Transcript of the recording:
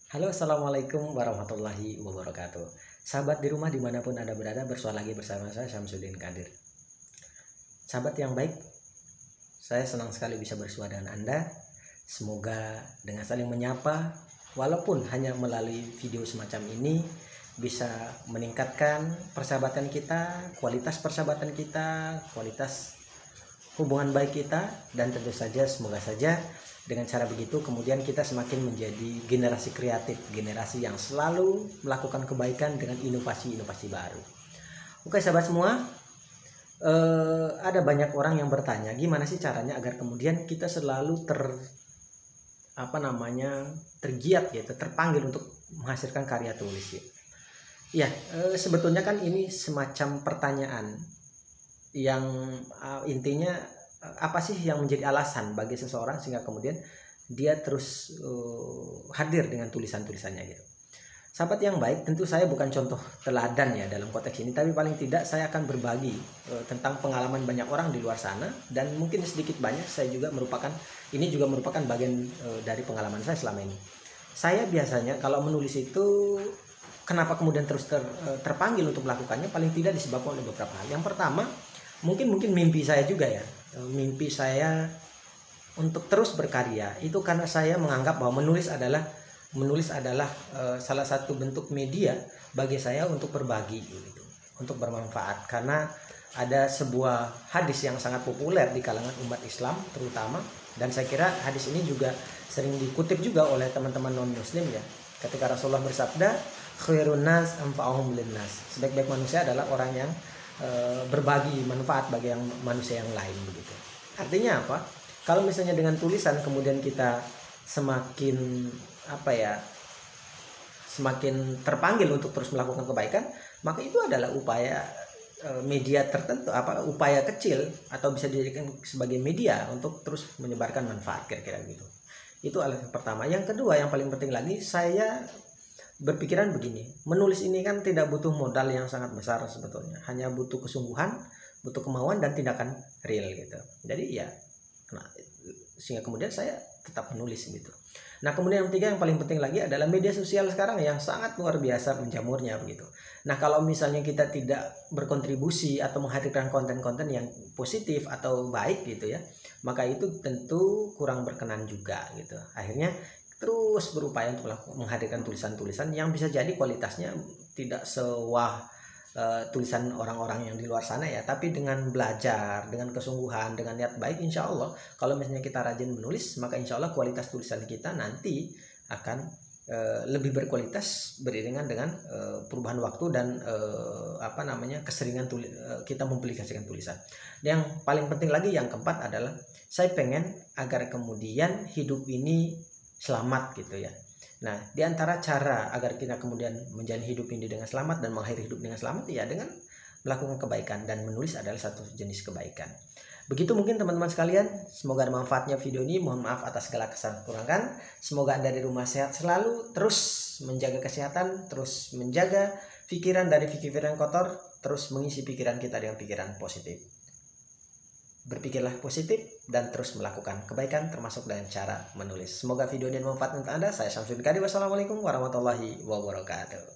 Halo, assalamualaikum warahmatullahi wabarakatuh. Sahabat di rumah dimanapun Anda berada, bersua lagi bersama saya Syamsuddin Kadir. Sahabat yang baik, saya senang sekali bisa bersua dengan Anda. Semoga dengan saling menyapa, walaupun hanya melalui video semacam ini, bisa meningkatkan persahabatan kita, kualitas hubungan baik kita, dan tentu saja semoga saja dengan cara begitu kemudian kita semakin menjadi generasi kreatif, generasi yang selalu melakukan kebaikan dengan inovasi-inovasi baru. Oke sahabat semua, ada banyak orang yang bertanya gimana sih caranya agar kemudian kita selalu tergiat gitu, terpanggil untuk menghasilkan karya tulis ya. Ya, sebetulnya kan ini semacam pertanyaan yang intinya apa sih yang menjadi alasan bagi seseorang sehingga kemudian dia terus hadir dengan tulisan-tulisannya gitu. Sahabat yang baik, tentu saya bukan contoh teladan ya dalam konteks ini, tapi paling tidak saya akan berbagi tentang pengalaman banyak orang di luar sana, dan mungkin sedikit banyak saya juga merupakan bagian dari pengalaman saya selama ini. Saya biasanya kalau menulis itu kenapa kemudian terus terpanggil untuk melakukannya, paling tidak disebabkan oleh beberapa hal. Yang pertama, mungkin mimpi saya juga ya, mimpi saya untuk terus berkarya itu karena saya menganggap bahwa menulis adalah salah satu bentuk media bagi saya untuk berbagi gitu, untuk bermanfaat. Karena ada sebuah hadis yang sangat populer di kalangan umat Islam terutama, dan saya kira hadis ini juga sering dikutip juga oleh teman-teman non muslim ya, ketika Rasulullah bersabda, khairun nas anfa'uhum linnas, sebaik-baik manusia adalah orang yang berbagi manfaat bagi manusia yang lain begitu. Artinya apa? Kalau misalnya dengan tulisan kemudian kita semakin semakin terpanggil untuk terus melakukan kebaikan, maka itu adalah upaya media tertentu, upaya kecil atau bisa dijadikan sebagai media untuk terus menyebarkan manfaat, kira-kira gitu. Itu alasan pertama. Yang kedua yang paling penting lagi, saya berpikiran begini, menulis ini kan tidak butuh modal yang sangat besar sebetulnya, hanya butuh kesungguhan, butuh kemauan dan tindakan real gitu. Jadi ya, sehingga kemudian saya tetap menulis gitu. Nah kemudian yang ketiga yang paling penting lagi adalah media sosial sekarang yang sangat luar biasa menjamurnya begitu. Nah kalau misalnya kita tidak berkontribusi atau menghadirkan konten-konten yang positif atau baik gitu ya, maka itu tentu kurang berkenan juga gitu. Akhirnya terus berupaya untuk menghadirkan tulisan-tulisan yang bisa jadi kualitasnya tidak sewah tulisan orang-orang yang di luar sana ya, tapi dengan belajar, dengan kesungguhan, dengan niat baik, insya Allah kalau misalnya kita rajin menulis, maka insya Allah kualitas tulisan kita nanti akan lebih berkualitas beriringan dengan perubahan waktu dan keseringan kita mempublikasikan tulisan. Dan yang paling penting lagi yang keempat adalah saya pengen agar kemudian hidup ini selamat gitu ya. Nah, di antara cara agar kita kemudian menjalani hidup ini dengan selamat dan mengakhiri hidup dengan selamat ya dengan melakukan kebaikan, dan menulis adalah satu jenis kebaikan. Begitu mungkin teman-teman sekalian, semoga ada manfaatnya video ini. Mohon maaf atas segala kesalahan kurangan. Semoga Anda di rumah sehat selalu, terus menjaga kesehatan, terus menjaga pikiran dari pikiran kotor, terus mengisi pikiran kita dengan pikiran positif. Berpikirlah positif dan terus melakukan kebaikan termasuk dengan cara menulis. Semoga video ini bermanfaat untuk Anda. Saya Syamsuddin Kadir. Wassalamualaikum warahmatullahi wabarakatuh.